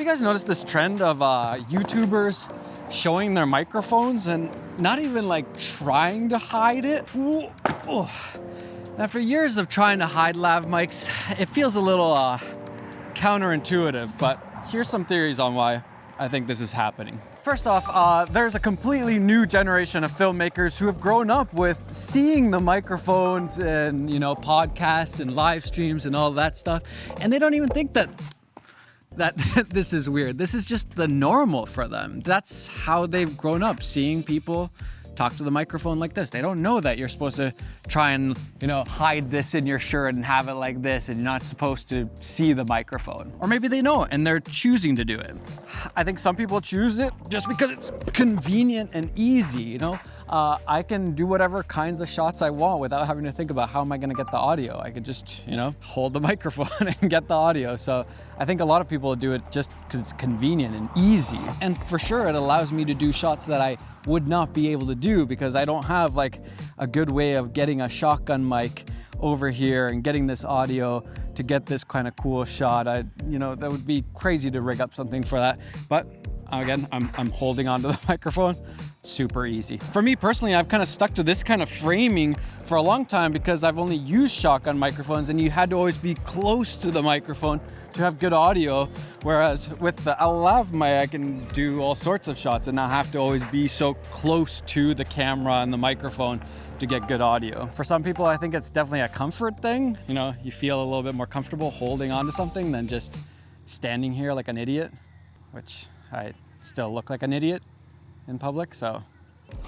you guys noticed this trend of YouTubers showing their microphones and not even like trying to hide it? Ooh. After years of trying to hide lav mics, it feels a little counterintuitive, but here's some theories on why I think this is happening. First off, there's a completely new generation of filmmakers who have grown up with seeing the microphones and, podcasts and live streams and all that stuff, and they don't even think that this is weird. This is just the normal for them. That's how they've grown up, seeing people talk to the microphone like this. They don't know that you're supposed to try and, hide this in your shirt and have it like this, and you're not supposed to see the microphone. Or maybe they know and they're choosing to do it. I think some people choose it just because it's convenient and easy, I can do whatever kinds of shots I want without having to think about how am I gonna get the audio. I could just, hold the microphone and get the audio. So I think a lot of people do it just because it's convenient and easy. And for sure, it allows me to do shots that I would not be able to do because I don't have like a good way of getting a shotgun mic over here and getting this audio to get this kind of cool shot. That would be crazy to rig up something for that. But again, I'm holding onto the microphone. Super easy. For me personally, I've kind of stuck to this kind of framing for a long time because I've only used shotgun microphones and you had to always be close to the microphone to have good audio. Whereas with the lav mic, I can do all sorts of shots and not have to always be so close to the camera and the microphone to get good audio. For some people, I think it's definitely a comfort thing. You feel a little bit more comfortable holding onto something than just standing here like an idiot, which I still look like an idiot in public, so.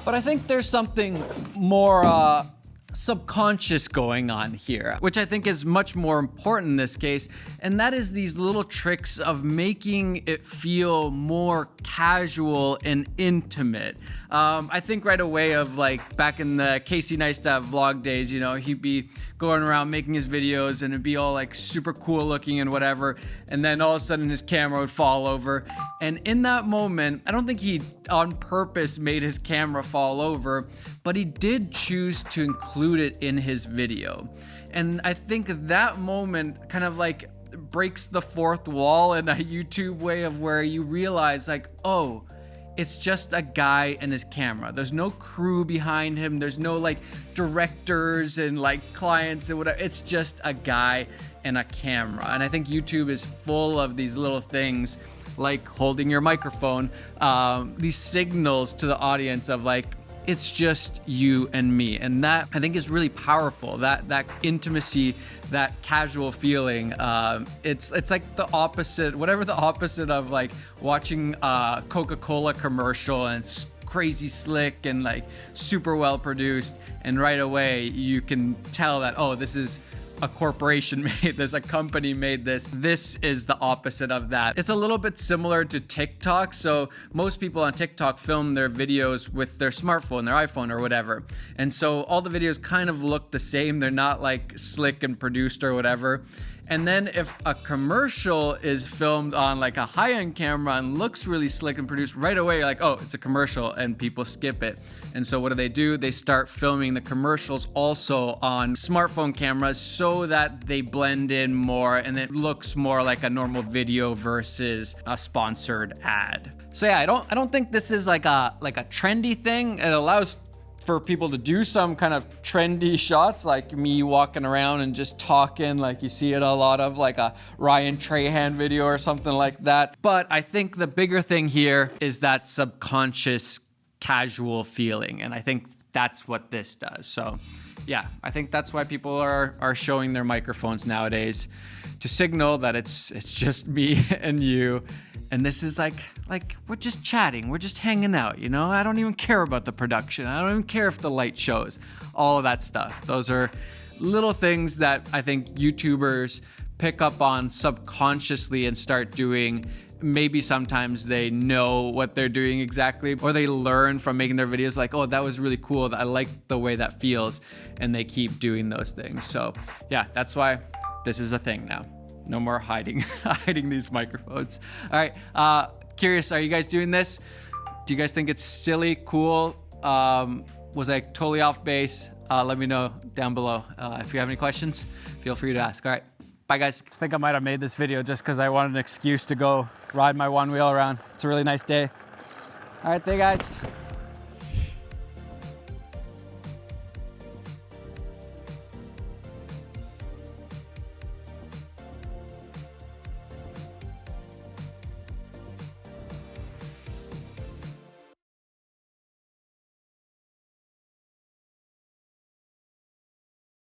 But I think there's something more subconscious going on here, which I think is much more important in this case, and that is these little tricks of making it feel more casual and intimate. I think right away of like back in the Casey Neistat vlog days, he'd be going around making his videos and it'd be all like super cool looking and whatever, and then all of a sudden his camera would fall over, and in that moment, I don't think he on purpose made his camera fall over, but he did choose to include it in his video. And I think that moment kind of like breaks the fourth wall in a YouTube way of where you realize like, oh, it's just a guy and his camera. There's no crew behind him. There's no like directors and like clients and whatever. It's just a guy and a camera. And I think YouTube is full of these little things like holding your microphone, these signals to the audience of like, it's just you and me. And that I think is really powerful, that intimacy, that casual feeling. It's like the opposite, whatever the opposite of like watching a Coca-Cola commercial and it's crazy slick and like super well produced. And right away you can tell that, oh, this is a corporation made this, a company made this. This is the opposite of that. It's a little bit similar to TikTok. So most people on TikTok film their videos with their smartphone, their iPhone or whatever. And so all the videos kind of look the same. They're not like slick and produced or whatever. And then if a commercial is filmed on like a high-end camera and looks really slick and produced, right away you're like, oh, it's a commercial, and people skip it. And so what do? They start filming the commercials also on smartphone cameras so that they blend in more and it looks more like a normal video versus a sponsored ad. So yeah, I don't think this is like a trendy thing. It allows for people to do some kind of trendy shots like me walking around and just talking like you see it a lot of, like a Ryan Trahan video or something like that. But I think the bigger thing here is that subconscious casual feeling, and I think that's what this does. So yeah, I think that's why people are showing their microphones nowadays, to signal that it's just me and you. And this is like we're just chatting, we're just hanging out, I don't even care about the production. I don't even care if the light shows, all of that stuff. Those are little things that I think YouTubers pick up on subconsciously and start doing. Maybe sometimes they know what they're doing exactly, or they learn from making their videos like, oh, that was really cool. I like the way that feels. And they keep doing those things. So yeah, that's why this is a thing now. No more hiding these microphones. All right, curious, are you guys doing this? Do you guys think it's silly, cool? Was I totally off base? Let me know down below. If you have any questions, feel free to ask. All right, Bye, guys. I think I might have made this video just because I wanted an excuse to go ride my one wheel around. It's a really nice day. All right, see you guys.